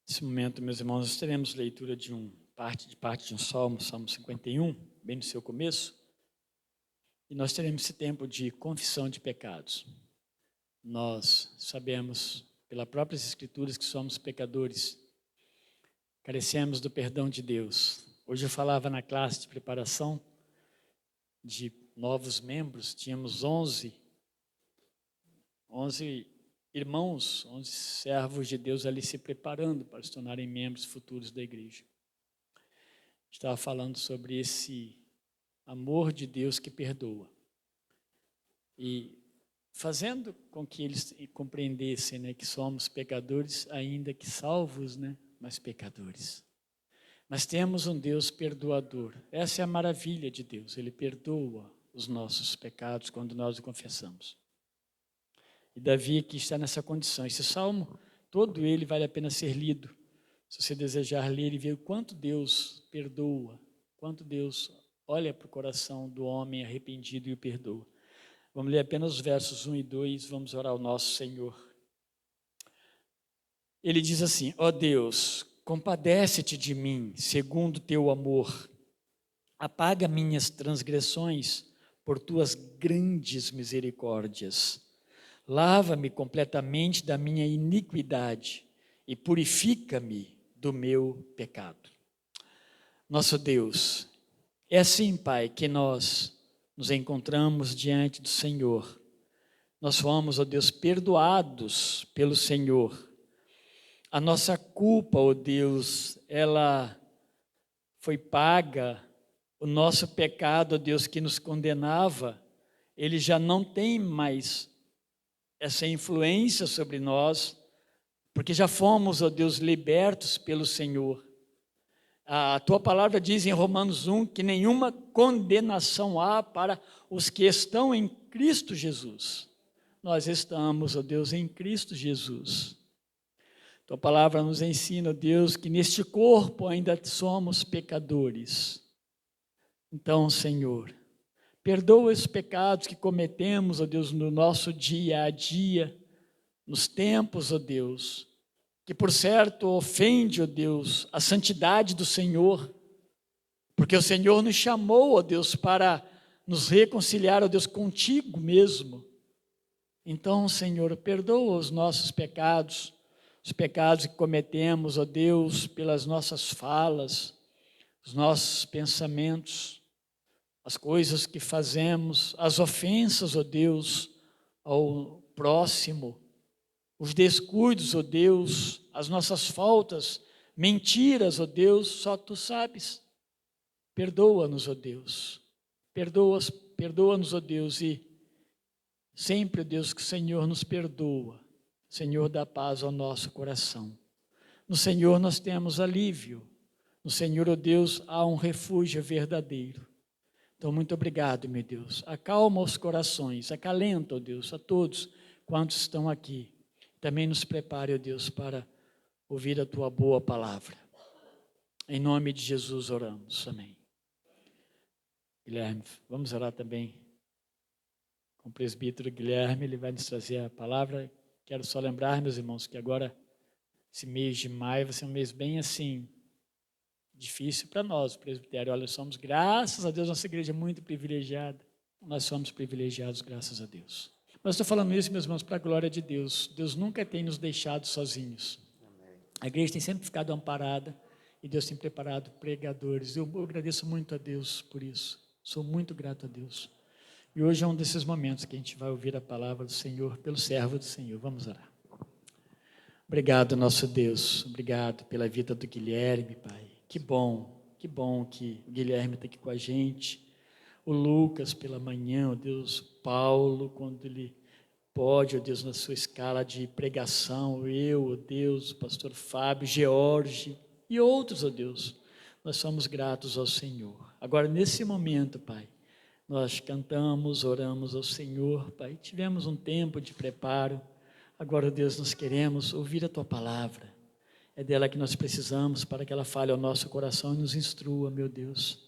Nesse momento, meus irmãos, nós teremos leitura de parte de um salmo, Salmo 51, bem no seu começo, e nós teremos esse tempo de confissão de pecados. Nós sabemos, pelas próprias Escrituras, que somos pecadores, carecemos do perdão de Deus. Hoje eu falava na classe de preparação de novos membros, tínhamos 11 irmãos, 11 servos de Deus ali se preparando para se tornarem membros futuros da igreja. Estava falando sobre esse amor de Deus que perdoa. E fazendo com que eles compreendessem, né, que somos pecadores, ainda que salvos, né, mas pecadores. Mas temos um Deus perdoador. Essa é a maravilha de Deus. Ele perdoa os nossos pecados quando nós o confessamos. E Davi aqui está nessa condição. Esse salmo, todo ele vale a pena ser lido. Se você desejar ler e ver o quanto Deus perdoa, quanto Deus olha para o coração do homem arrependido e o perdoa. Vamos ler apenas os versos 1 e 2, vamos orar ao nosso Senhor. Ele diz assim: ó Deus, compadece-te de mim, segundo teu amor. Apaga minhas transgressões por tuas grandes misericórdias. Lava-me completamente da minha iniquidade e purifica-me do meu pecado. Nosso Deus, é assim, Pai, que nós nos encontramos diante do Senhor. Nós fomos, ó Deus, perdoados pelo Senhor. A nossa culpa, ó Deus, ela foi paga. O nosso pecado, ó Deus, que nos condenava, ele já não tem mais essa influência sobre nós, porque já fomos, ó Deus, libertos pelo Senhor. A tua palavra diz em Romanos 1 que nenhuma condenação há para os que estão em Cristo Jesus. Nós estamos, ó Deus, em Cristo Jesus. Tua palavra nos ensina, ó Deus, que neste corpo ainda somos pecadores. Então, Senhor, perdoa os pecados que cometemos, ó Deus, no nosso dia a dia, nos tempos, ó Deus, que por certo ofende, ó Deus, a santidade do Senhor, porque o Senhor nos chamou, ó Deus, para nos reconciliar, ó Deus, contigo mesmo. Então, Senhor, perdoa os nossos pecados, os pecados que cometemos, ó Deus, pelas nossas falas, os nossos pensamentos, as coisas que fazemos, as ofensas, ó Deus, ao próximo, os descuidos, ó Deus, as nossas faltas, mentiras, ó Deus, só Tu sabes. Perdoa-nos, ó Deus, perdoa-nos, ó Deus, e sempre, ó Deus, que o Senhor nos perdoa, Senhor dá paz ao nosso coração. No Senhor nós temos alívio, no Senhor, ó Deus, há um refúgio verdadeiro. Então, muito obrigado, meu Deus. Acalma os corações, acalenta, ó Deus, a todos quantos estão aqui. Também nos prepare, ó Deus, para ouvir a Tua boa palavra. Em nome de Jesus oramos. Amém. Guilherme, vamos orar também com o presbítero Guilherme, ele vai nos trazer a palavra. Quero só lembrar, meus irmãos, que agora, esse mês de maio, vai ser um mês bem assim, difícil para nós, o presbitério. Olha, somos, graças a Deus, nossa igreja é muito privilegiada. Nós somos privilegiados, graças a Deus. Mas estou falando isso, meus irmãos, para a glória de Deus. Deus nunca tem nos deixado sozinhos. A igreja tem sempre ficado amparada e Deus tem preparado pregadores. Eu agradeço muito a Deus por isso. Sou muito grato a Deus. E hoje é um desses momentos que a gente vai ouvir a palavra do Senhor pelo servo do Senhor. Vamos orar. Obrigado, nosso Deus. Obrigado pela vida do Guilherme, Pai. Que bom que o Guilherme está aqui com a gente. O Lucas pela manhã, ó Deus, Paulo, quando ele pode, ó Deus, na sua escala de pregação, eu, ó Deus, o pastor Fábio, George e outros, ó Deus, nós somos gratos ao Senhor. Agora, nesse momento, Pai, nós cantamos, oramos ao Senhor, Pai, tivemos um tempo de preparo. Agora, ó Deus, nós queremos ouvir a Tua palavra. É dela que nós precisamos para que ela fale ao nosso coração e nos instrua, meu Deus.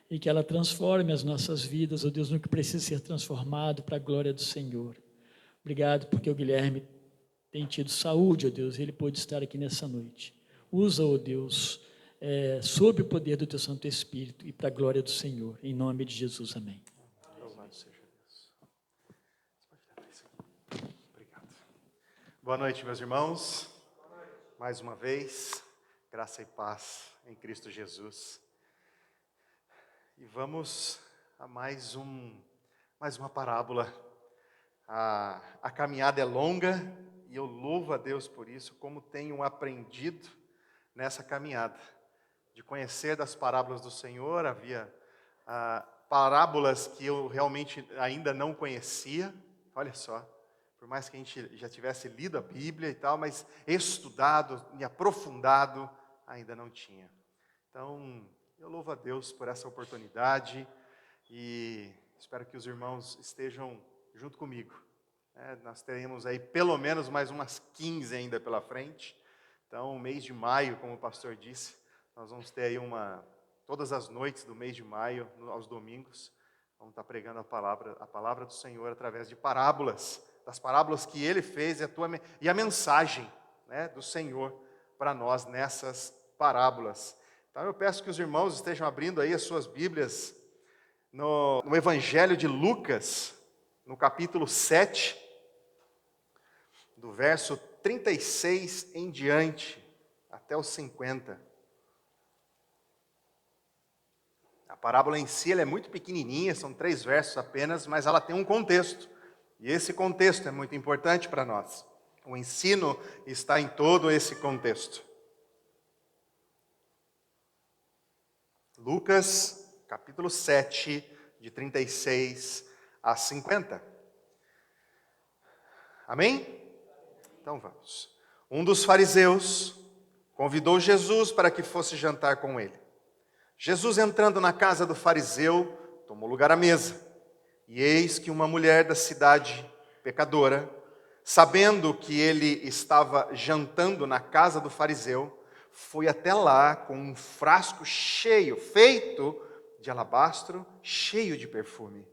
E que ela transforme as nossas vidas, ó Deus, no que precisa ser transformado para a glória do Senhor. Obrigado porque o Guilherme tem tido saúde, ó Deus, e ele pôde estar aqui nessa noite. Usa, ó Deus, sob o poder do teu Santo Espírito e para a glória do Senhor. Em nome de Jesus, amém. Louvado seja Deus. Obrigado. Boa noite, meus irmãos. Mais uma vez, graça e paz em Cristo Jesus. E vamos a mais uma parábola. A caminhada é longa e eu louvo a Deus por isso, como tenho aprendido nessa caminhada, de conhecer das parábolas do Senhor. Havia parábolas que eu realmente ainda não conhecia, olha só, por mais que a gente já tivesse lido a Bíblia e tal, mas estudado e aprofundado, ainda não tinha. Então, eu louvo a Deus por essa oportunidade e espero que os irmãos estejam junto comigo. Nós teremos aí pelo menos mais umas 15 ainda pela frente. Então, o mês de maio, como o pastor disse, nós vamos ter aí todas as noites do mês de maio, aos domingos, vamos estar pregando a palavra do Senhor através de parábolas, das parábolas que Ele fez e a mensagem, né, do Senhor para nós nessas parábolas. Então, eu peço que os irmãos estejam abrindo aí as suas Bíblias no Evangelho de Lucas, no capítulo 7, do verso 36 em diante, até os 50. A parábola em si ela é muito pequenininha, são 3 versos apenas, mas ela tem um contexto. E esse contexto é muito importante para nós. O ensino está em todo esse contexto. Lucas, capítulo 7, de 36 a 50. Amém? Então vamos. Um dos fariseus convidou Jesus para que fosse jantar com ele. Jesus, entrando na casa do fariseu, tomou lugar à mesa. E eis que uma mulher da cidade, pecadora, sabendo que ele estava jantando na casa do fariseu, foi até lá com um frasco cheio, feito de alabastro, cheio de perfume.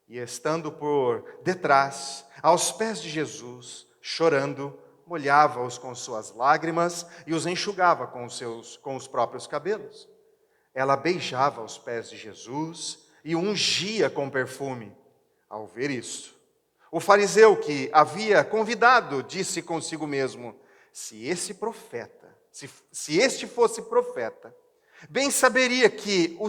E estando por detrás, aos pés de Jesus, chorando, molhava-os com suas lágrimas e os enxugava com os próprios cabelos. Ela beijava os pés de Jesus e o ungia com perfume. Ao ver isso, o fariseu que havia convidado disse consigo mesmo: se este fosse profeta, bem saberia quem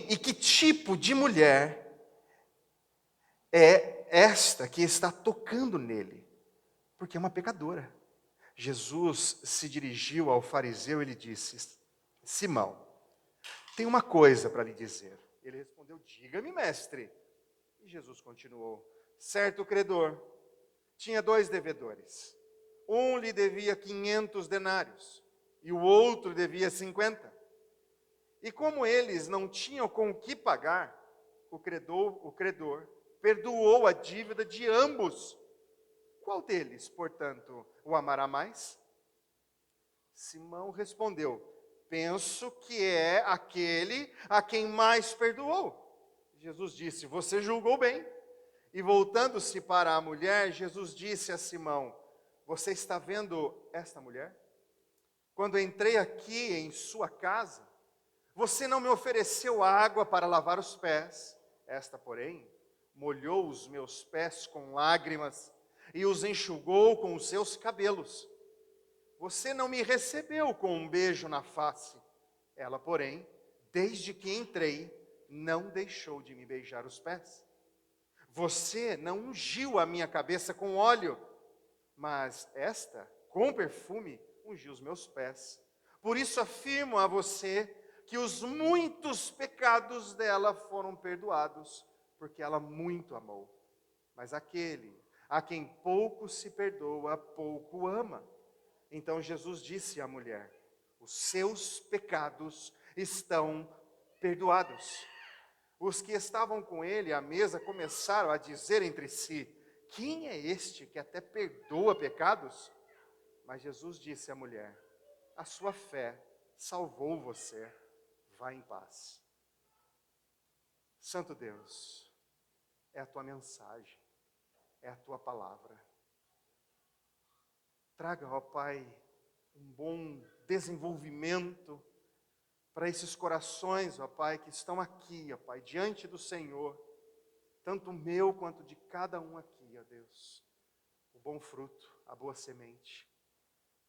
e que tipo de mulher é esta que está tocando nele, porque é uma pecadora. Jesus se dirigiu ao fariseu e lhe disse: Simão, tenho uma coisa para lhe dizer. Ele respondeu: diga-me, mestre. E Jesus continuou: certo credor tinha 2 devedores. Um lhe devia 500 denários e o outro devia 50. E como eles não tinham com o que pagar, o credor perdoou a dívida de ambos. Qual deles, portanto, o amará mais? Simão respondeu: penso que é aquele a quem mais perdoou. Jesus disse: você julgou bem. E voltando-se para a mulher, Jesus disse a Simão: você está vendo esta mulher? Quando entrei aqui em sua casa, você não me ofereceu água para lavar os pés. Esta, porém, molhou os meus pés com lágrimas e os enxugou com os seus cabelos. Você não me recebeu com um beijo na face. Ela, porém, desde que entrei, não deixou de me beijar os pés. Você não ungiu a minha cabeça com óleo, mas esta, com perfume, ungiu os meus pés. Por isso afirmo a você que os muitos pecados dela foram perdoados, porque ela muito amou. Mas aquele a quem pouco se perdoa, pouco ama. Então Jesus disse à mulher: os seus pecados estão perdoados. Os que estavam com ele à mesa começaram a dizer entre si: quem é este que até perdoa pecados? Mas Jesus disse à mulher: a sua fé salvou você, vá em paz. Santo Deus, é a tua mensagem, é a tua palavra. traga, ó Pai, um bom desenvolvimento para esses corações, ó Pai, que estão aqui, ó Pai, diante do Senhor, tanto o meu quanto de cada um aqui, ó Deus, o bom fruto, a boa semente.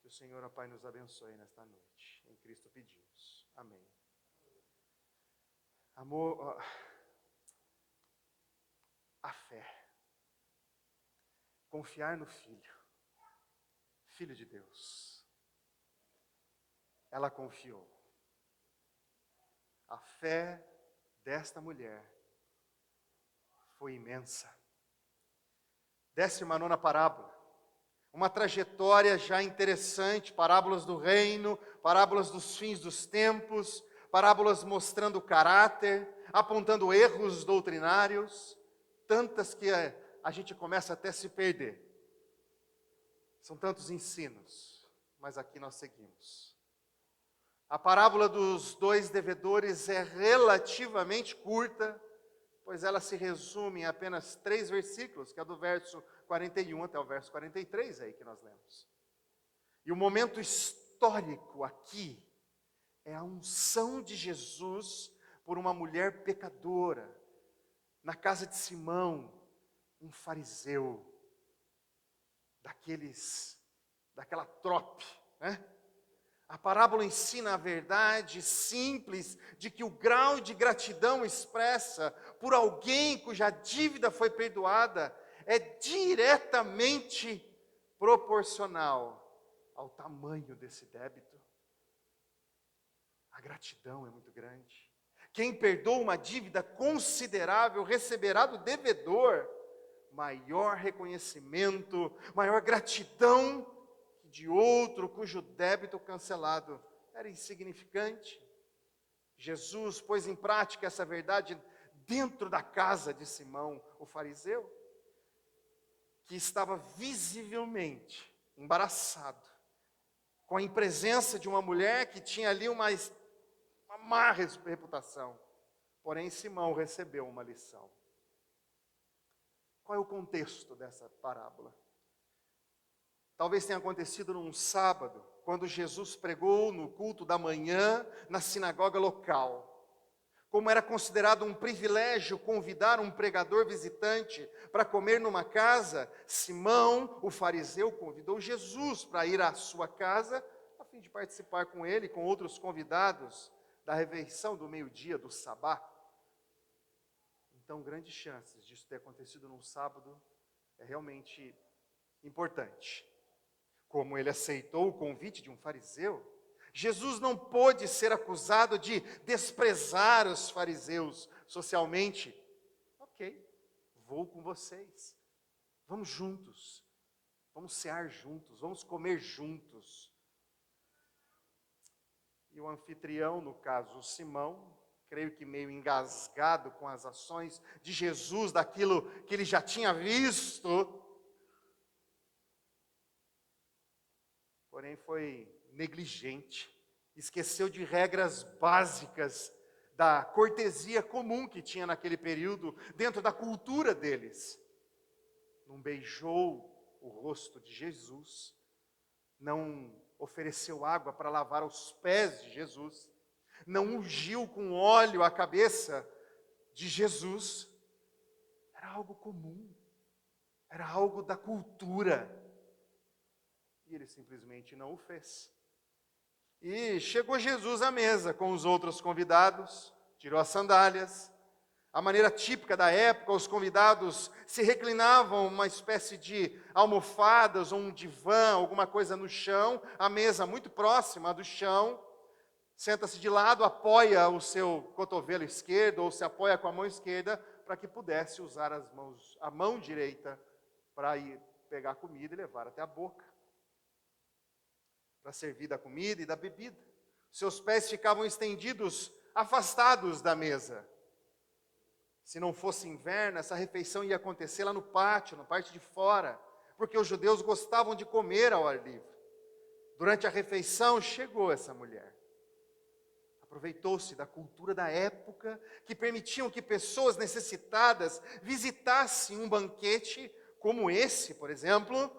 Que o Senhor, ó Pai, nos abençoe nesta noite. Em Cristo pedimos. Amém. Amor, ó, a fé. Confiar no Filho. Filho de Deus. Ela confiou. A fé desta mulher foi imensa. 19ª parábola. Uma trajetória já interessante, parábolas do reino, parábolas dos fins dos tempos, parábolas mostrando o caráter, apontando erros doutrinários, tantas que a gente começa até a se perder. São tantos ensinos, mas aqui nós seguimos. A parábola dos 2 devedores é relativamente curta, pois ela se resume em apenas 3 versículos, que é do verso 41 até o verso 43, aí que nós lemos. E o momento histórico aqui é a unção de Jesus por uma mulher pecadora, na casa de Simão, um fariseu, daquela trope, né? A parábola ensina a verdade simples de que o grau de gratidão expressa por alguém cuja dívida foi perdoada é diretamente proporcional ao tamanho desse débito. A gratidão é muito grande. Quem perdoa uma dívida considerável receberá do devedor maior reconhecimento, maior gratidão que de outro cujo débito cancelado era insignificante. Jesus pôs em prática essa verdade dentro da casa de Simão, o fariseu, que estava visivelmente embaraçado com a presença de uma mulher que tinha ali uma má reputação. Porém, Simão recebeu uma lição. Qual é o contexto dessa parábola? Talvez tenha acontecido num sábado, quando Jesus pregou no culto da manhã na sinagoga local. Como era considerado um privilégio convidar um pregador visitante para comer numa casa, Simão, o fariseu, convidou Jesus para ir à sua casa, a fim de participar com ele e com outros convidados da refeição do meio-dia do sabá. Então, grandes chances disso ter acontecido num sábado é realmente importante. Como ele aceitou o convite de um fariseu, Jesus não pôde ser acusado de desprezar os fariseus socialmente. Ok, vou com vocês. Vamos juntos. Vamos cear juntos. Vamos comer juntos. E o anfitrião, no caso Simão, creio que meio engasgado com as ações de Jesus, daquilo que ele já tinha visto, porém foi negligente, esqueceu de regras básicas da cortesia comum que tinha naquele período, dentro da cultura deles. Não beijou o rosto de Jesus, não ofereceu água para lavar os pés de Jesus, não ungiu com óleo a cabeça de Jesus. Era algo comum, era algo da cultura. E ele simplesmente não o fez. E chegou Jesus à mesa com os outros convidados, tirou as sandálias. A maneira típica da época, os convidados se reclinavam uma espécie de almofadas ou um divã, alguma coisa no chão, a mesa muito próxima do chão. Senta-se de lado, apoia o seu cotovelo esquerdo ou se apoia com a mão esquerda para que pudesse usar a mão direita para ir pegar a comida e levar até a boca, para servir da comida e da bebida. Seus pés ficavam estendidos, afastados da mesa. Se não fosse inverno, essa refeição ia acontecer lá no pátio, na parte de fora, porque os judeus gostavam de comer ao ar livre. Durante a refeição, chegou essa mulher. Aproveitou-se da cultura da época, que permitiam que pessoas necessitadas visitassem um banquete como esse, por exemplo,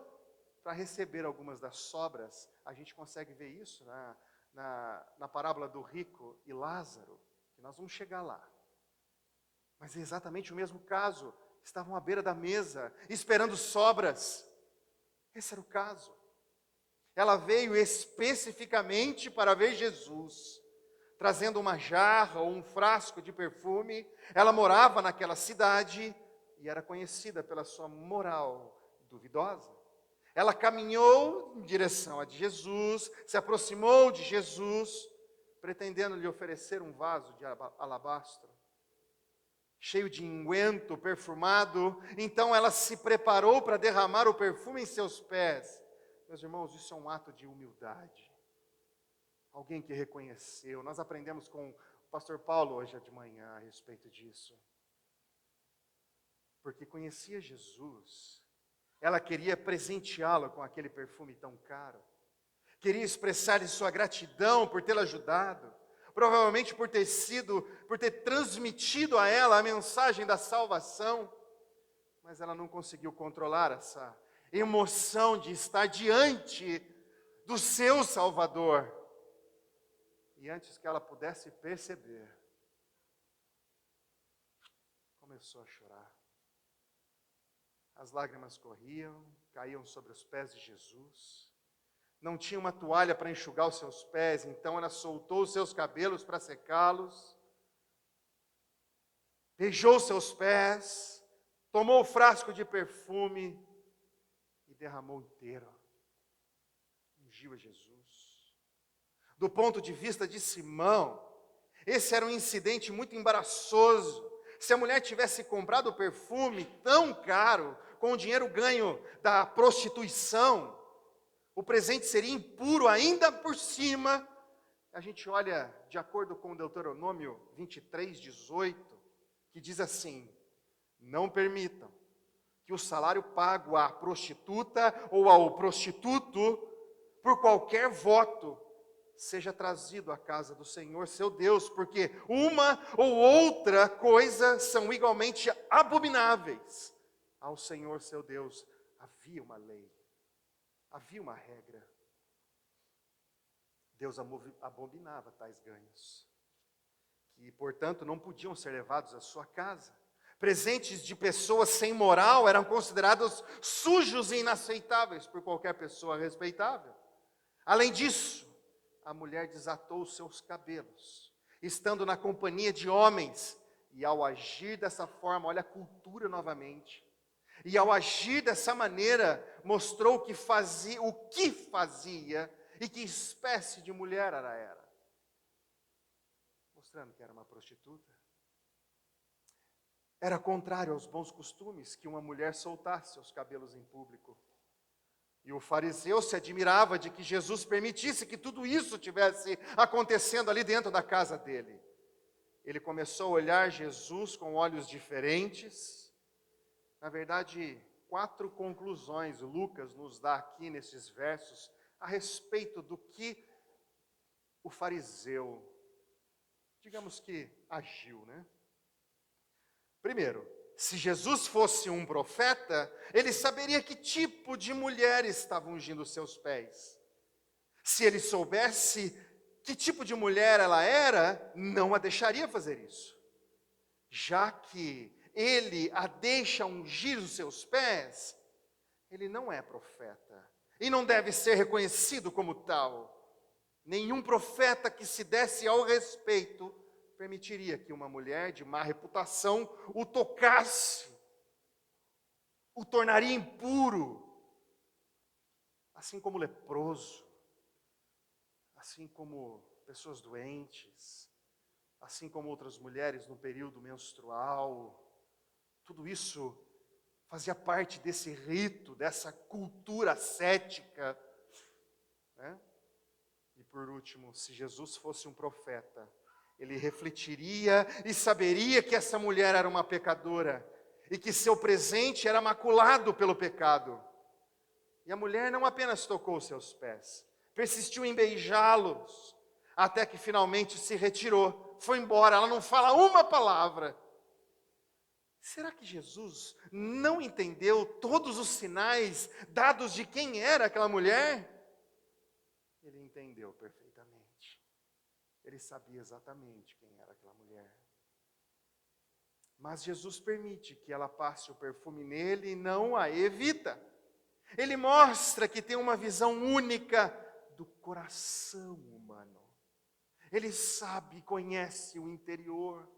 para receber algumas das sobras. A gente consegue ver isso na parábola do rico e Lázaro, que nós vamos chegar lá. Mas é exatamente o mesmo caso. Estavam à beira da mesa, esperando sobras. Esse era o caso. Ela veio especificamente para ver Jesus, trazendo uma jarra ou um frasco de perfume. Ela morava naquela cidade e era conhecida pela sua moral duvidosa. Ela caminhou em direção a Jesus, se aproximou de Jesus, pretendendo lhe oferecer um vaso de alabastro, cheio de unguento perfumado. Então ela se preparou para derramar o perfume em seus pés. Meus irmãos, isso é um ato de humildade. Alguém que reconheceu. Nós aprendemos com o pastor Paulo hoje de manhã a respeito disso. Porque conhecia Jesus. Ela queria presenteá-lo com aquele perfume tão caro. Queria expressar-lhe sua gratidão por tê-la ajudado. Provavelmente por ter transmitido a ela a mensagem da salvação. Mas ela não conseguiu controlar essa emoção de estar diante do seu Salvador. E antes que ela pudesse perceber, começou a chorar. As lágrimas corriam, caíam sobre os pés de Jesus. Não tinha uma toalha para enxugar os seus pés, então ela soltou os seus cabelos para secá-los. Beijou seus pés, tomou o frasco de perfume e derramou inteiro. Ungiu a Jesus. Do ponto de vista de Simão, esse era um incidente muito embaraçoso. Se a mulher tivesse comprado o perfume tão caro, com o dinheiro ganho da prostituição, o presente seria impuro ainda por cima. A gente olha, de acordo com Deuteronômio 23:18, que diz assim: não permitam que o salário pago à prostituta ou ao prostituto, por qualquer voto, seja trazido à casa do Senhor seu Deus, porque uma ou outra coisa são igualmente abomináveis ao Senhor seu Deus. Havia uma lei, havia uma regra. Deus abominava tais ganhos, que, portanto, não podiam ser levados à sua casa. Presentes de pessoas sem moral eram considerados sujos e inaceitáveis por qualquer pessoa respeitável. Além disso, a mulher desatou os seus cabelos, estando na companhia de homens, e ao agir dessa forma, olha a cultura novamente, e ao agir dessa maneira, mostrou o que fazia e que espécie de mulher ela era, mostrando que era uma prostituta. Era contrário aos bons costumes que uma mulher soltasse seus cabelos em público. E o fariseu se admirava de que Jesus permitisse que tudo isso tivesse acontecendo ali dentro da casa dele. Ele começou a olhar Jesus com olhos diferentes. Na verdade, 4 conclusões Lucas nos dá aqui nesses versos a respeito do que o fariseu, digamos que, agiu, né? Primeiro, se Jesus fosse um profeta, ele saberia que tipo de mulher estava ungindo os seus pés. Se ele soubesse que tipo de mulher ela era, não a deixaria fazer isso. Já que ele a deixa ungir os seus pés, ele não é profeta e não deve ser reconhecido como tal. Nenhum profeta que se desse ao respeito permitiria que uma mulher de má reputação o tocasse, o tornaria impuro, assim como leproso, assim como pessoas doentes, assim como outras mulheres no período menstrual. Tudo isso fazia parte desse rito, dessa cultura ascética, né? E por último, se Jesus fosse um profeta, ele refletiria e saberia que essa mulher era uma pecadora e que seu presente era maculado pelo pecado. E a mulher não apenas tocou seus pés, persistiu em beijá-los, até que finalmente se retirou, foi embora. Ela não fala uma palavra. Será que Jesus não entendeu todos os sinais dados de quem era aquela mulher? Ele entendeu perfeitamente. Ele sabia exatamente quem era aquela mulher. Mas Jesus permite que ela passe o perfume nele e não a evita. Ele mostra que tem uma visão única do coração humano. Ele sabe, conhece o interior,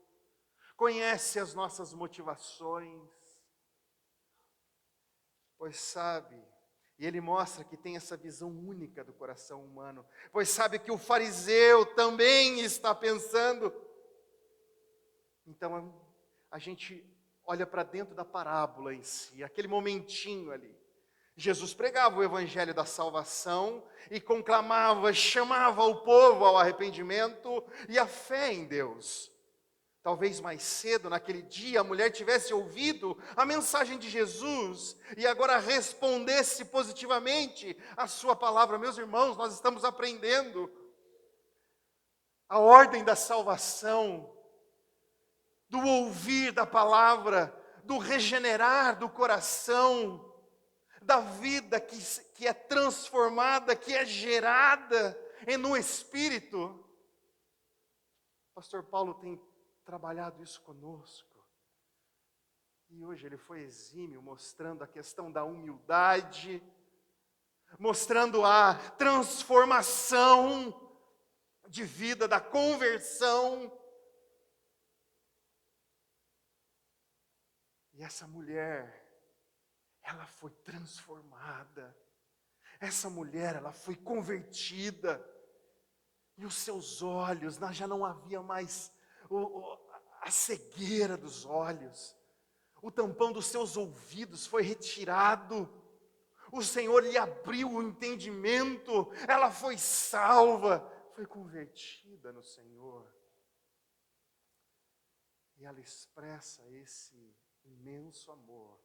conhece as nossas motivações, pois sabe, e ele mostra que tem essa visão única do coração humano, pois sabe que o fariseu também está pensando. Então, a gente olha para dentro da parábola em si, aquele momentinho ali. Jesus pregava o evangelho da salvação e conclamava, chamava o povo ao arrependimento e à fé em Deus. Talvez mais cedo, naquele dia, a mulher tivesse ouvido a mensagem de Jesus e agora respondesse positivamente a sua palavra. Meus irmãos, nós estamos aprendendo a ordem da salvação, do ouvir da palavra, do regenerar do coração, da vida que é transformada, que é gerada no Espírito. Pastor Paulo tem trabalhado isso conosco. E hoje ele foi exímio, mostrando a questão da humildade, mostrando a transformação de vida, da conversão. E essa mulher, ela foi transformada. Essa mulher, ela foi convertida. E os seus olhos, já não havia mais a cegueira dos olhos. O tampão dos seus ouvidos foi retirado. O Senhor lhe abriu o entendimento. Ela foi salva, foi convertida no Senhor. E ela expressa esse imenso amor,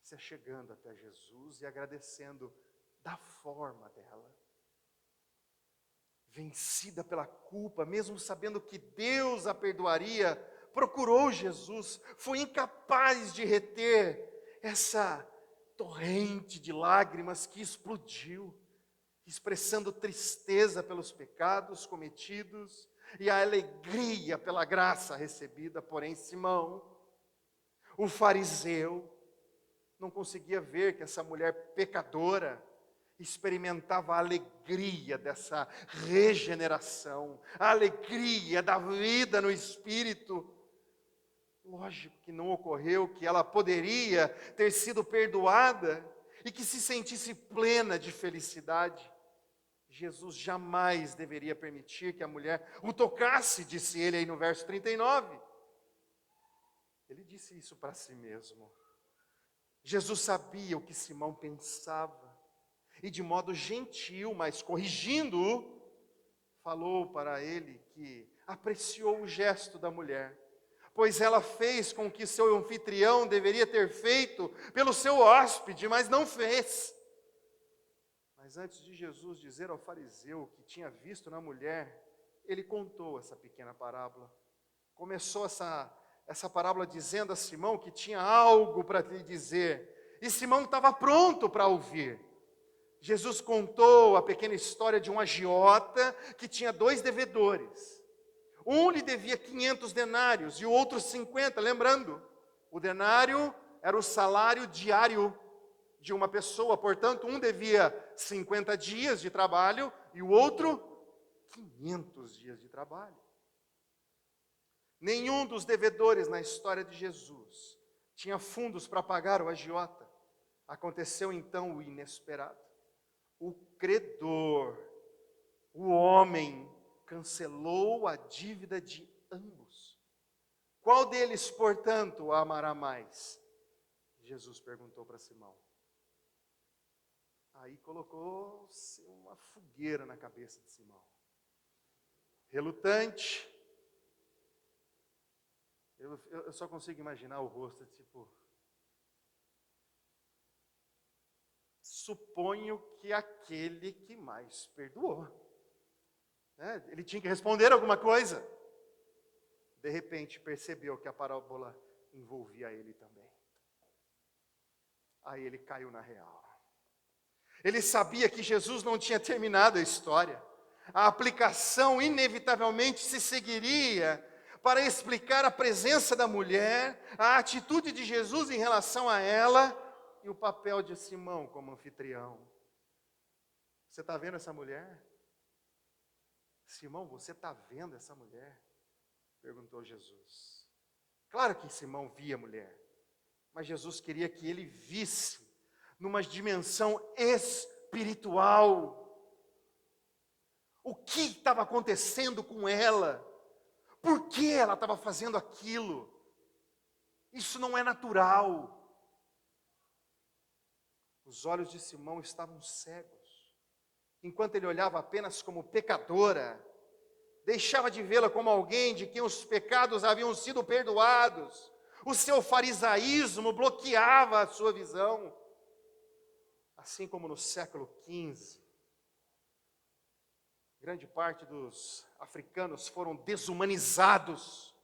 se achegando até Jesus e agradecendo da forma dela. Vencida pela culpa, mesmo sabendo que Deus a perdoaria, procurou Jesus, foi incapaz de reter essa torrente de lágrimas que explodiu, expressando tristeza pelos pecados cometidos e a alegria pela graça recebida. Porém, Simão, o fariseu, não conseguia ver que essa mulher pecadora experimentava a alegria dessa regeneração, a alegria da vida no Espírito. Lógico que não ocorreu que ela poderia ter sido perdoada e que se sentisse plena de felicidade. Jesus jamais deveria permitir que a mulher o tocasse, disse ele aí no verso 39. Ele disse isso para si mesmo. Jesus sabia o que Simão pensava. E de modo gentil, mas corrigindo-o, falou para ele que apreciou o gesto da mulher, pois ela fez com que seu anfitrião deveria ter feito pelo seu hóspede, mas não fez. Mas antes de Jesus dizer ao fariseu que tinha visto na mulher, ele contou essa pequena parábola. Começou essa parábola dizendo a Simão que tinha algo para lhe dizer, e Simão estava pronto para ouvir. Jesus contou a pequena história de um agiota que tinha 2 devedores. Um lhe devia 500 denários e o outro 50, lembrando, o denário era o salário diário de uma pessoa, portanto, um devia 50 dias de trabalho e o outro 500 dias de trabalho. Nenhum dos devedores na história de Jesus tinha fundos para pagar o agiota. Aconteceu então o inesperado. O credor, o homem, cancelou a dívida de ambos. Qual deles, portanto, a amará mais? Jesus perguntou para Simão. Aí colocou-se uma fogueira na cabeça de Simão. Relutante, eu só consigo imaginar o rosto, tipo... Suponho que aquele que mais perdoou. Ele tinha que responder alguma coisa. De repente percebeu que a parábola envolvia ele também. Aí ele caiu na real. Ele sabia que Jesus não tinha terminado a história. A aplicação inevitavelmente se seguiria para explicar a presença da mulher, a atitude de Jesus em relação a ela e o papel de Simão como anfitrião. Você está vendo essa mulher? Simão, você está vendo essa mulher? Perguntou Jesus. Claro que Simão via a mulher, mas Jesus queria que ele visse numa dimensão espiritual o que estava acontecendo com ela, por que ela estava fazendo aquilo. Isso não é natural. Os olhos de Simão estavam cegos. Enquanto ele olhava apenas como pecadora, deixava de vê-la como alguém de quem os pecados haviam sido perdoados. O seu farisaísmo bloqueava a sua visão. Assim como no século XV, grande parte dos africanos foram desumanizados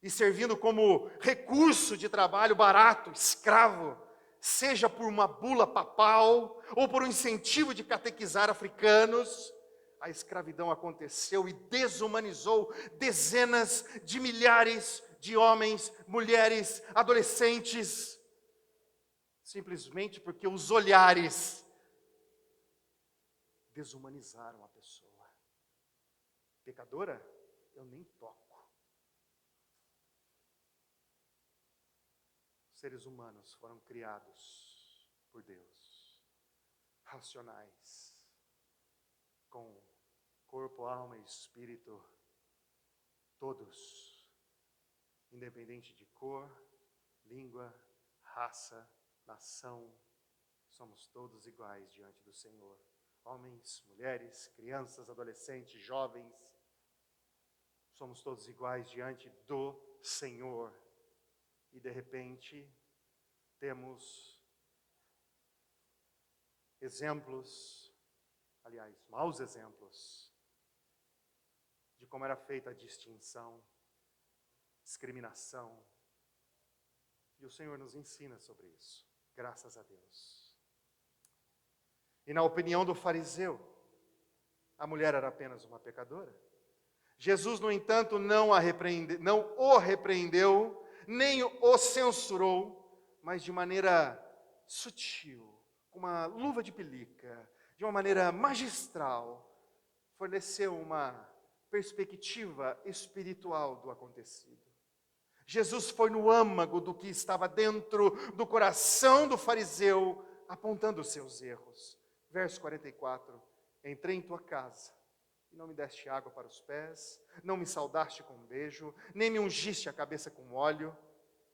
e servindo como recurso de trabalho barato, escravo, seja por uma bula papal ou por um incentivo de catequizar africanos. A escravidão aconteceu e desumanizou dezenas de milhares de homens, mulheres, adolescentes, simplesmente porque os olhares desumanizaram a pessoa. Pecadora, eu nem toco. Os seres humanos foram criados por Deus, racionais, com corpo, alma e espírito, todos, independente de cor, língua, raça, nação, somos todos iguais diante do Senhor. Homens, mulheres, crianças, adolescentes, jovens, somos todos iguais diante do Senhor. E de repente, temos exemplos, aliás, maus exemplos, de como era feita a distinção, discriminação. E o Senhor nos ensina sobre isso, graças a Deus. E na opinião do fariseu, a mulher era apenas uma pecadora. Jesus, no entanto, não o repreendeu, nem o censurou, mas de maneira sutil, com uma luva de pelica, de uma maneira magistral, forneceu uma perspectiva espiritual do acontecido. Jesus foi no âmago do que estava dentro do coração do fariseu, apontando os seus erros. Verso 44, entrei em tua casa, e não me deste água para os pés, não me saudaste com um beijo, nem me ungiste a cabeça com óleo.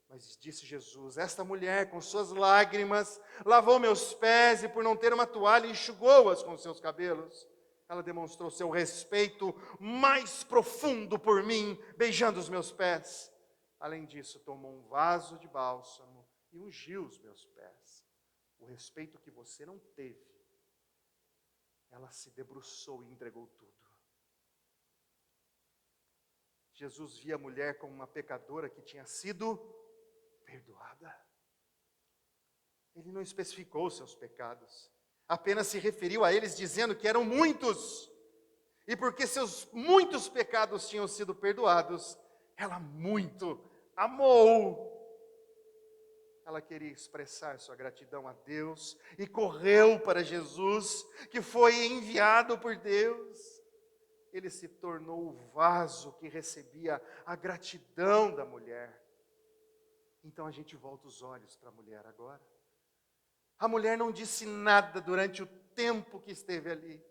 Mas disse Jesus, esta mulher com suas lágrimas, lavou meus pés, e por não ter uma toalha, enxugou-as com seus cabelos. Ela demonstrou seu respeito mais profundo por mim, beijando os meus pés. Além disso, tomou um vaso de bálsamo e ungiu os meus pés. O respeito que você não teve, ela se debruçou e entregou tudo. Jesus via a mulher como uma pecadora que tinha sido perdoada. Ele não especificou os seus pecados, apenas se referiu a eles dizendo que eram muitos. E porque seus muitos pecados tinham sido perdoados, ela muito amou. Ela queria expressar sua gratidão a Deus e correu para Jesus, que foi enviado por Deus. Ele se tornou o vaso que recebia a gratidão da mulher. Então a gente volta os olhos para a mulher agora. A mulher não disse nada durante o tempo que esteve ali,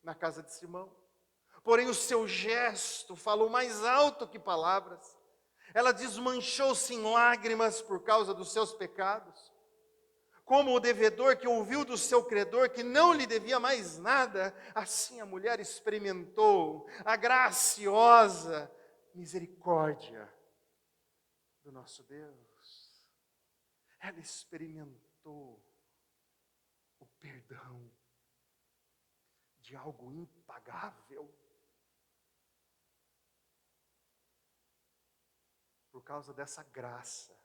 na casa de Simão. Porém o seu gesto falou mais alto que palavras. Ela desmanchou-se em lágrimas por causa dos seus pecados. Como o devedor que ouviu do seu credor que não lhe devia mais nada, assim a mulher experimentou a graciosa misericórdia do nosso Deus. Ela experimentou o perdão de algo impagável. por causa dessa graça,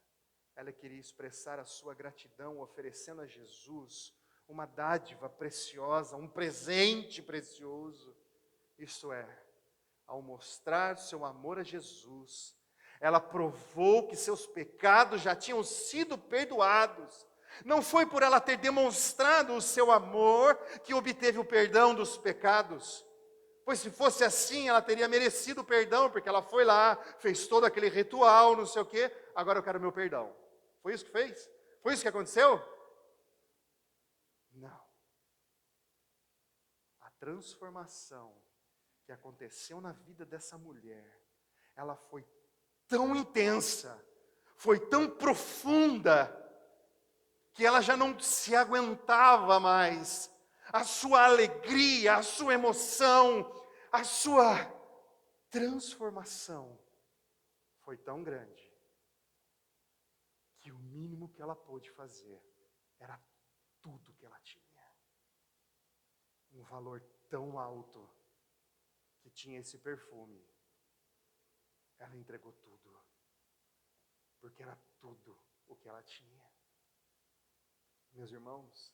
ela queria expressar a sua gratidão, oferecendo a Jesus uma dádiva preciosa, um presente precioso. Isto é, ao mostrar seu amor a Jesus, ela provou que seus pecados já tinham sido perdoados. Não foi por ela ter demonstrado o seu amor que obteve o perdão dos pecados. Pois se fosse assim, ela teria merecido o perdão, porque ela foi lá, fez todo aquele ritual, não sei o quê, agora eu quero meu perdão. Foi isso que fez? Foi isso que aconteceu? Não. A transformação que aconteceu na vida dessa mulher, ela foi tão intensa, foi tão profunda, que ela já não se aguentava mais. A sua alegria, a sua emoção, a sua transformação foi tão grande, que o mínimo que ela pôde fazer era tudo que ela tinha. Um valor tão alto que tinha esse perfume. Ela entregou tudo, porque era tudo o que ela tinha. Meus irmãos,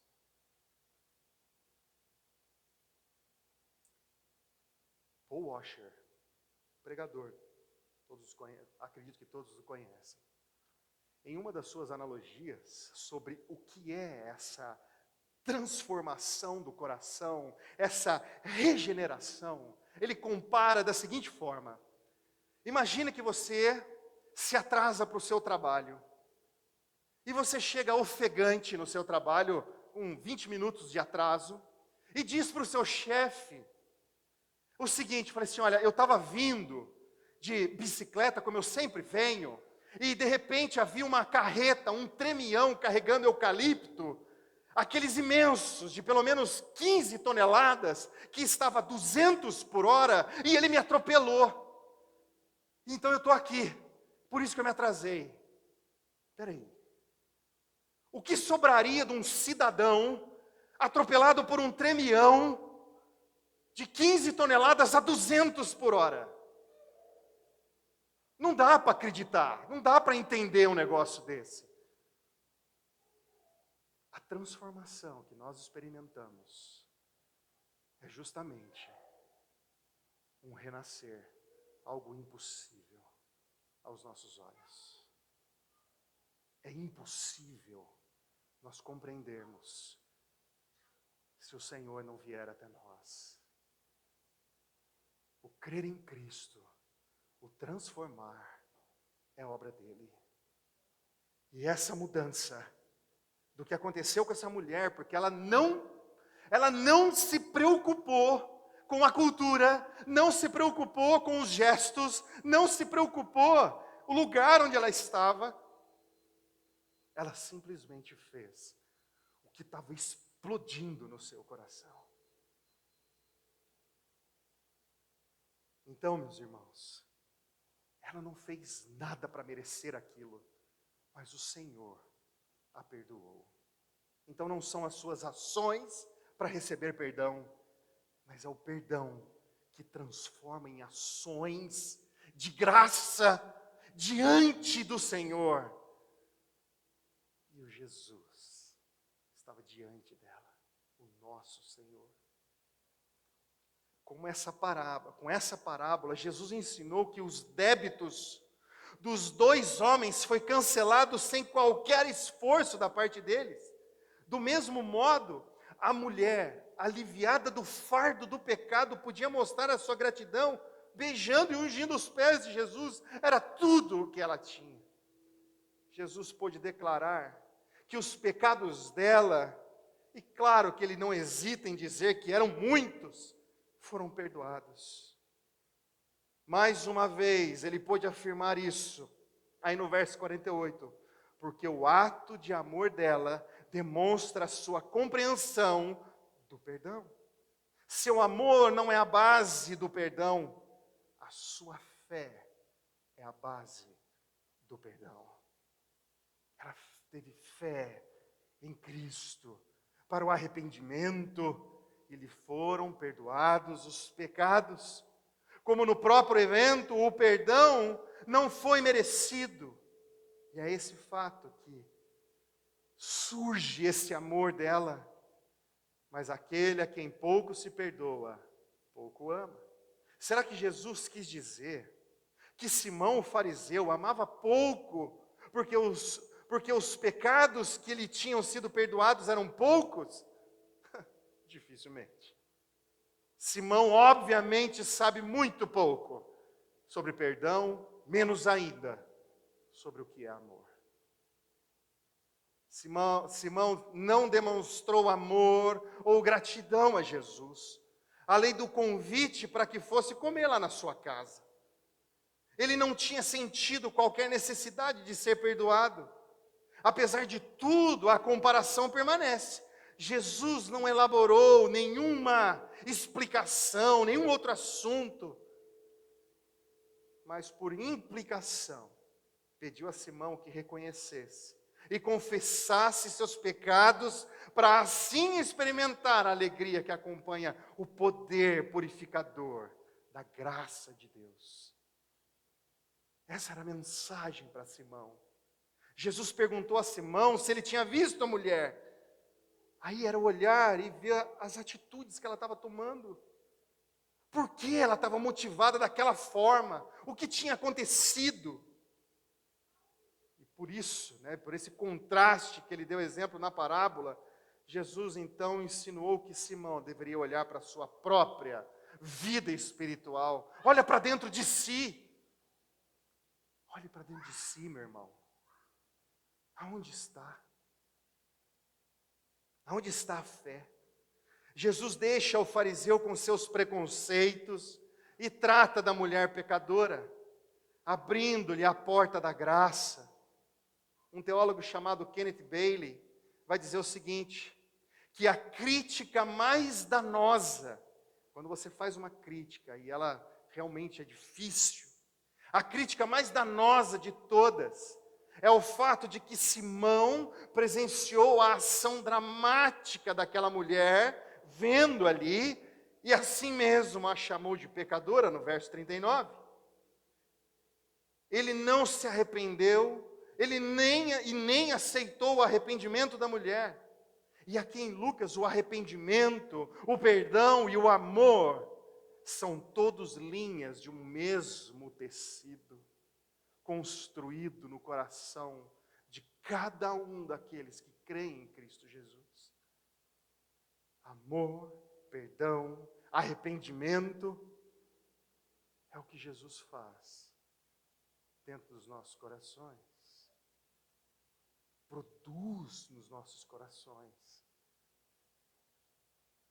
Paul Washer, pregador, acredito que todos o conhecem. Em uma das suas analogias sobre o que é essa transformação do coração, essa regeneração, ele compara da seguinte forma: imagine que você se atrasa para o seu trabalho, e você chega ofegante no seu trabalho, com 20 minutos de atraso, e diz para o seu chefe o seguinte, fala assim: olha, eu estava vindo de bicicleta, como eu sempre venho, e de repente havia uma carreta, um tremião carregando eucalipto, aqueles imensos, de pelo menos 15 toneladas, que estava a 200 por hora, e ele me atropelou. Então eu estou aqui, por isso que eu me atrasei. Espera aí. O que sobraria de um cidadão atropelado por um tremião de 15 toneladas a 200 por hora? Não dá para acreditar, não dá para entender um negócio desse. A transformação que nós experimentamos é justamente um renascer, algo impossível aos nossos olhos. É impossível nós compreendermos se o Senhor não vier até nós. O crer em Cristo, o transformar, é obra dele. E essa mudança do que aconteceu com essa mulher, porque ela não se preocupou com a cultura, não se preocupou com os gestos, não se preocupou o lugar onde ela estava. Ela simplesmente fez o que estava explodindo no seu coração. Então, meus irmãos, ela não fez nada para merecer aquilo, mas o Senhor a perdoou. Então não são as suas ações para receber perdão, mas é o perdão que transforma em ações de graça diante do Senhor. E o Jesus estava diante dela, o nosso Senhor. Com essa parábola, Jesus ensinou que os débitos dos dois homens foi cancelado sem qualquer esforço da parte deles. Do mesmo modo, a mulher, aliviada do fardo do pecado, podia mostrar a sua gratidão, beijando e ungindo os pés de Jesus. Era tudo o que ela tinha. Jesus pôde declarar que os pecados dela, e claro que ele não hesita em dizer que eram muitos, foram perdoados. Mais uma vez, ele pôde afirmar isso, aí no verso 48, porque o ato de amor dela demonstra a sua compreensão do perdão. Seu amor não é a base do perdão, a sua fé é a base do perdão. Ela teve fé em Cristo para o arrependimento e lhe foram perdoados os pecados. como no próprio evento, o perdão não foi merecido. E é esse fato que surge esse amor dela. Mas aquele a quem pouco se perdoa, pouco ama. Será que Jesus quis dizer que Simão o fariseu amava pouco, porque os pecados que lhe tinham sido perdoados eram poucos? Dificilmente. Simão, obviamente, sabe muito pouco sobre perdão, menos ainda sobre o que é amor. Simão não demonstrou amor ou gratidão a Jesus, além do convite para que fosse comer lá na sua casa. Ele não tinha sentido qualquer necessidade de ser perdoado. Apesar de tudo, a comparação permanece. Jesus não elaborou nenhuma explicação, nenhum outro assunto, mas por implicação, pediu a Simão que reconhecesse e confessasse seus pecados, para assim experimentar a alegria que acompanha o poder purificador da graça de Deus. Essa era a mensagem para Simão. Jesus perguntou a Simão se ele tinha visto a mulher. Aí era olhar e ver as atitudes que ela estava tomando. Por que ela estava motivada daquela forma? O que tinha acontecido? E por isso, por esse contraste que ele deu exemplo na parábola, Jesus então insinuou que Simão deveria olhar para a sua própria vida espiritual. Olha para dentro de si. Olhe para dentro de si, meu irmão. Aonde está? Aonde está a fé? Jesus deixa o fariseu com seus preconceitos e trata da mulher pecadora, abrindo-lhe a porta da graça. Um teólogo chamado Kenneth Bailey vai dizer o seguinte, que a crítica mais danosa, quando você faz uma crítica e ela realmente é difícil, a crítica mais danosa de todas é o fato de que Simão presenciou a ação dramática daquela mulher, vendo ali, e assim mesmo a chamou de pecadora, no verso 39. Ele não se arrependeu, ele nem aceitou o arrependimento da mulher. E aqui em Lucas, o arrependimento, o perdão e o amor são todos linhas de um mesmo tecido, construído no coração de cada um daqueles que creem em Cristo Jesus. Amor, perdão, arrependimento, é o que Jesus faz dentro dos nossos corações. Produz nos nossos corações.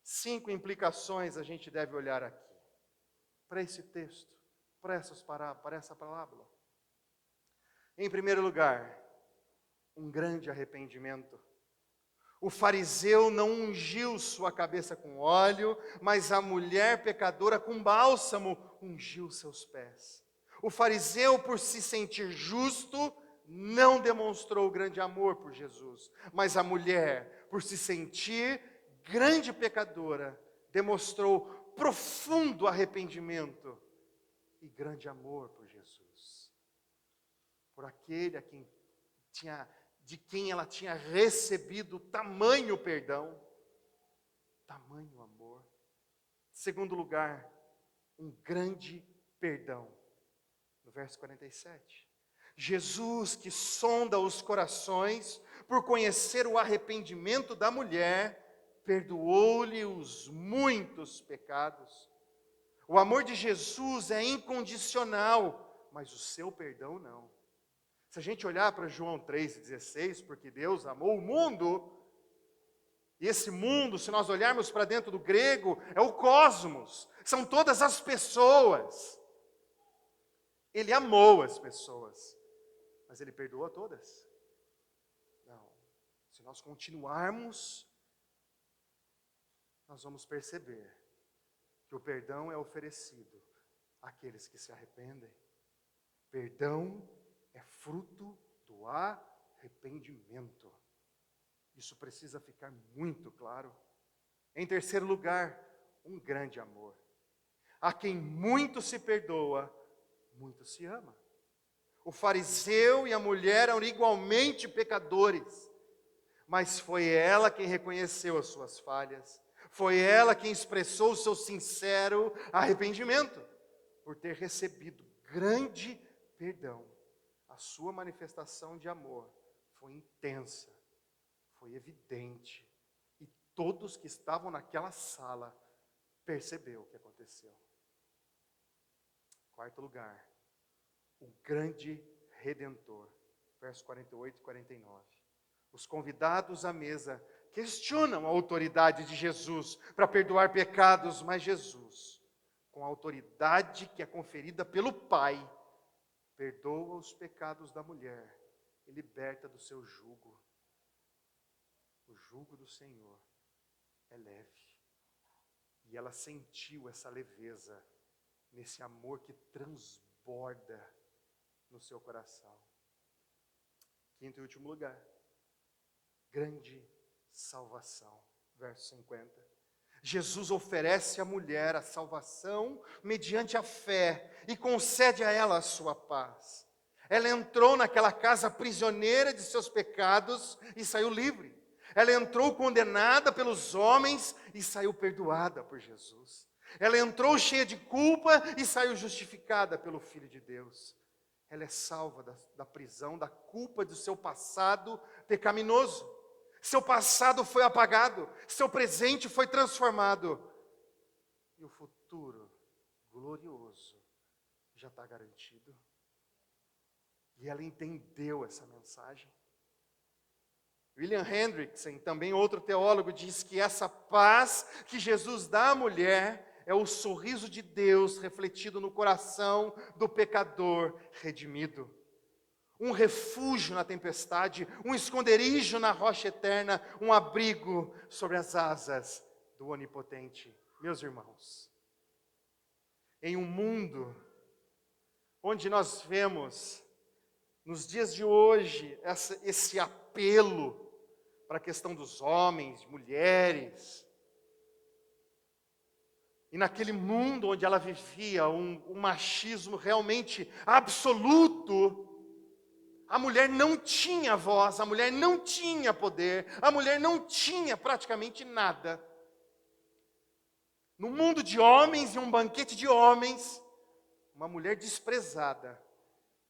5 implicações a gente deve olhar aqui, para esse texto, para essa parábola. Em primeiro lugar, um grande arrependimento. O fariseu não ungiu sua cabeça com óleo, mas a mulher pecadora com bálsamo ungiu seus pés. O fariseu, por se sentir justo, não demonstrou grande amor por Jesus, mas a mulher, por se sentir grande pecadora, demonstrou profundo arrependimento e grande amor por Jesus. Por aquele de quem ela tinha recebido tamanho perdão, tamanho amor. Segundo lugar, um grande perdão. No verso 47. Jesus, que sonda os corações, por conhecer o arrependimento da mulher, perdoou-lhe os muitos pecados. O amor de Jesus é incondicional, mas o seu perdão não. Se a gente olhar para João 3,16, porque Deus amou o mundo, e esse mundo, se nós olharmos para dentro do grego, é o cosmos, são todas as pessoas. Ele amou as pessoas, mas Ele perdoa todas? Não. Se nós continuarmos, nós vamos perceber que o perdão é oferecido àqueles que se arrependem. Perdão é fruto do arrependimento. Isso precisa ficar muito claro. Em terceiro lugar, um grande amor. A quem muito se perdoa, muito se ama. O fariseu e a mulher eram igualmente pecadores, mas foi ela quem reconheceu as suas falhas. Foi ela quem expressou o seu sincero arrependimento, por ter recebido grande perdão. A sua manifestação de amor foi intensa, foi evidente, e todos que estavam naquela sala perceberam o que aconteceu. Quarto lugar, o grande Redentor, versos 48 e 49. Os convidados à mesa questionam a autoridade de Jesus para perdoar pecados, mas Jesus, com a autoridade que é conferida pelo Pai, perdoa os pecados da mulher e liberta do seu jugo. O jugo do Senhor é leve. E ela sentiu essa leveza nesse amor que transborda no seu coração. Quinto e último lugar, grande salvação, verso 50. Jesus oferece à mulher a salvação mediante a fé e concede a ela a sua paz. Ela entrou naquela casa prisioneira de seus pecados e saiu livre. Ela entrou condenada pelos homens e saiu perdoada por Jesus. Ela entrou cheia de culpa e saiu justificada pelo Filho de Deus. Ela é salva da prisão, da culpa do seu passado pecaminoso. Seu passado foi apagado, seu presente foi transformado. E o futuro glorioso já está garantido. E ela entendeu essa mensagem. William Hendrickson, também outro teólogo, diz que essa paz que Jesus dá à mulher é o sorriso de Deus refletido no coração do pecador redimido. Um refúgio na tempestade, um esconderijo na rocha eterna, um abrigo sobre as asas do Onipotente. Meus irmãos, em um mundo onde nós vemos, nos dias de hoje, esse apelo para a questão dos homens, mulheres, e naquele mundo onde ela vivia um machismo realmente absoluto, a mulher não tinha voz, a mulher não tinha poder, a mulher não tinha praticamente nada. No mundo de homens, em um banquete de homens, uma mulher desprezada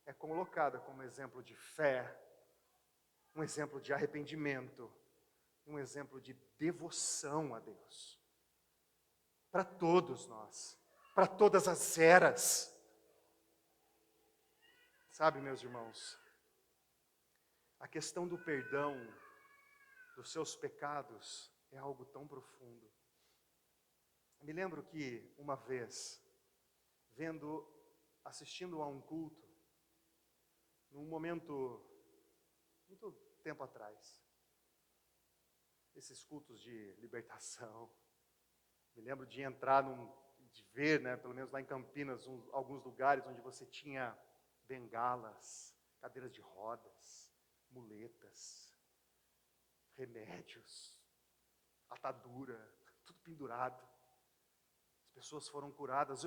é colocada como exemplo de fé, um exemplo de arrependimento, um exemplo de devoção a Deus. Para todos nós, para todas as eras. Sabe, meus irmãos, a questão do perdão dos seus pecados é algo tão profundo. Me lembro que uma vez, assistindo a um culto, num momento, muito tempo atrás, esses cultos de libertação, me lembro de entrar, de ver, pelo menos lá em Campinas, alguns lugares onde você tinha bengalas, cadeiras de rodas, muletas, remédios, atadura, tudo pendurado. As pessoas foram curadas.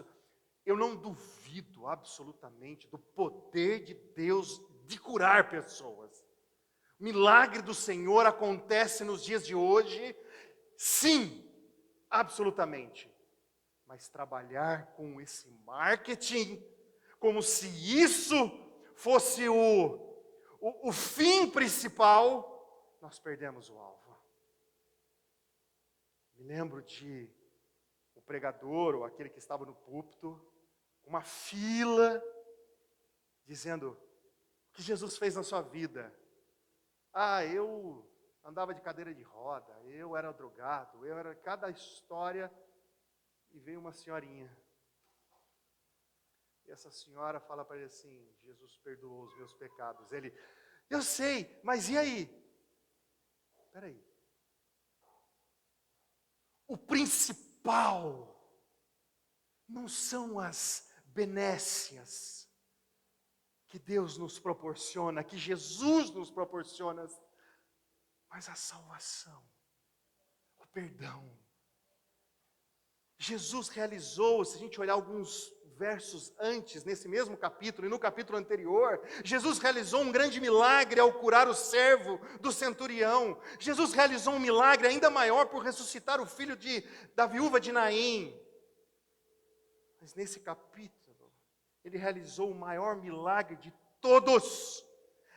Eu não duvido absolutamente do poder de Deus de curar pessoas. O milagre do Senhor acontece nos dias de hoje, sim, absolutamente. Mas trabalhar com esse marketing, como se isso fosse o fim principal, nós perdemos o alvo. Me lembro de o pregador, ou aquele que estava no púlpito, uma fila, dizendo: o que Jesus fez na sua vida? Eu andava de cadeira de roda, eu era drogado, eu era cada história, e veio uma senhorinha. E essa senhora fala para ele assim: Jesus perdoou os meus pecados. Ele: eu sei, mas e aí? Espera aí. O principal não são as benécias que Deus nos proporciona, que Jesus nos proporciona, mas a salvação, o perdão. Jesus realizou, se a gente olhar alguns versos antes, nesse mesmo capítulo e no capítulo anterior, Jesus realizou um grande milagre ao curar o servo do centurião. Jesus realizou um milagre ainda maior por ressuscitar o filho da viúva de Naim. Mas nesse capítulo, ele realizou o maior milagre de todos,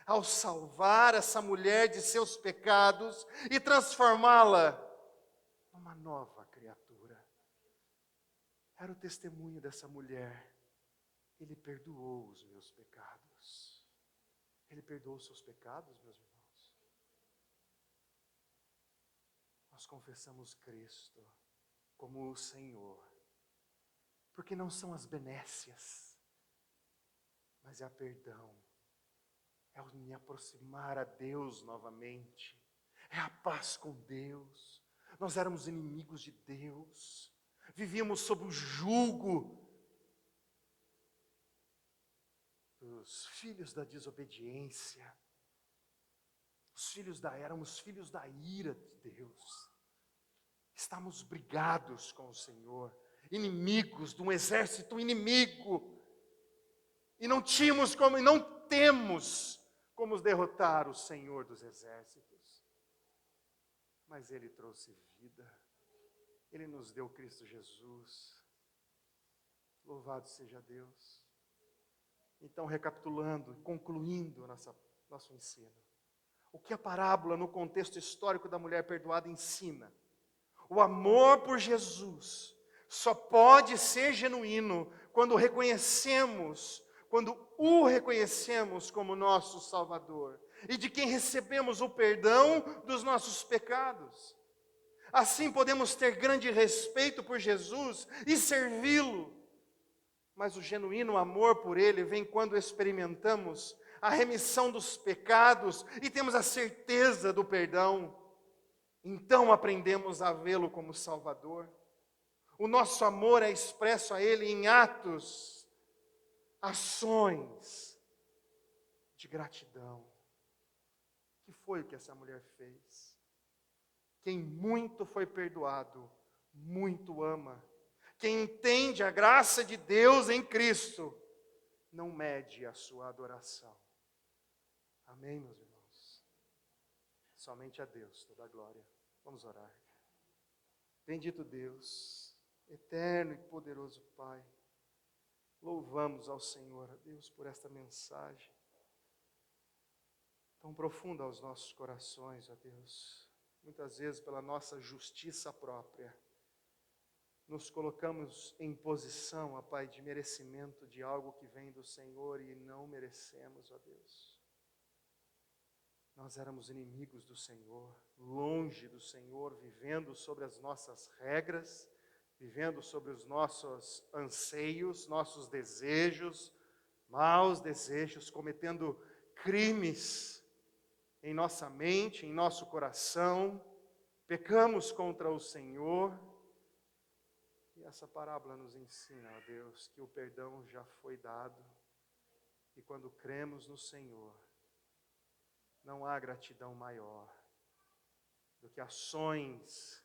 ao salvar essa mulher de seus pecados e transformá-la numa nova criatura. Era o testemunho dessa mulher. Ele perdoou os meus pecados. Ele perdoou os seus pecados, meus irmãos. Nós confessamos Cristo como o Senhor, porque não são as benécias, mas é a perdão, é o me aproximar a Deus novamente, é a paz com Deus. Nós éramos inimigos de Deus, vivíamos sob o jugo dos filhos da desobediência, éramos filhos da ira de Deus, estávamos brigados com o Senhor, inimigos de um exército inimigo, e não temos como derrotar o Senhor dos exércitos. Mas Ele trouxe vida, Ele nos deu Cristo Jesus. Louvado seja Deus. Então, recapitulando, concluindo nosso ensino, o que a parábola no contexto histórico da mulher perdoada ensina? O amor por Jesus só pode ser genuíno quando o reconhecemos como nosso Salvador e de quem recebemos o perdão dos nossos pecados. Assim podemos ter grande respeito por Jesus e servi-lo, mas o genuíno amor por Ele vem quando experimentamos a remissão dos pecados e temos a certeza do perdão. Então aprendemos a vê-lo como Salvador. O nosso amor é expresso a Ele em atos, ações de gratidão. Que foi o que essa mulher fez? Quem muito foi perdoado, muito ama. Quem entende a graça de Deus em Cristo, não mede a sua adoração. Amém, meus irmãos? Somente a Deus toda a glória. Vamos orar. Bendito Deus, eterno e poderoso Pai, louvamos ao Senhor, a Deus, por esta mensagem tão profunda aos nossos corações, ó Deus. Muitas vezes, pela nossa justiça própria, nos colocamos em posição, ó Pai, de merecimento de algo que vem do Senhor e não merecemos, ó Deus. Nós éramos inimigos do Senhor, longe do Senhor, vivendo sobre as nossas regras, vivendo sobre os nossos anseios, nossos desejos, maus desejos, cometendo crimes em nossa mente, em nosso coração, pecamos contra o Senhor. E essa parábola nos ensina, ó Deus, que o perdão já foi dado, e quando cremos no Senhor, não há gratidão maior do que ações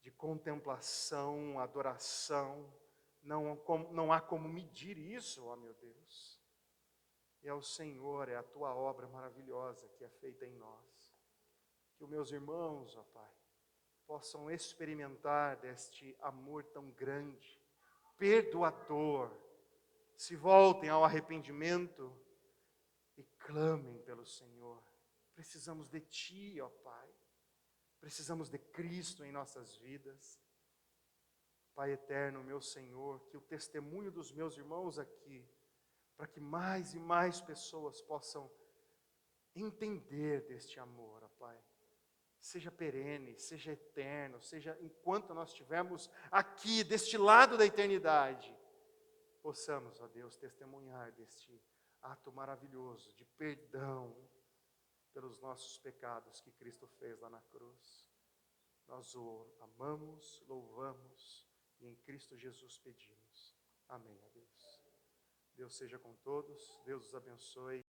de contemplação, adoração. Não há como medir isso, ó meu Deus. É o Senhor, é a Tua obra maravilhosa que é feita em nós. Que os meus irmãos, ó Pai, possam experimentar deste amor tão grande, perdoador, se voltem ao arrependimento e clamem pelo Senhor. Precisamos de Ti, ó Pai. Precisamos de Cristo em nossas vidas. Pai eterno, meu Senhor, que o testemunho dos meus irmãos aqui, para que mais e mais pessoas possam entender deste amor, ó Pai, seja perene, seja eterno, seja enquanto nós estivermos aqui, deste lado da eternidade, possamos, ó Deus, testemunhar deste ato maravilhoso de perdão pelos nossos pecados que Cristo fez lá na cruz. Nós o amamos, louvamos e em Cristo Jesus pedimos. Amém, ó Deus. Deus seja com todos, Deus os abençoe.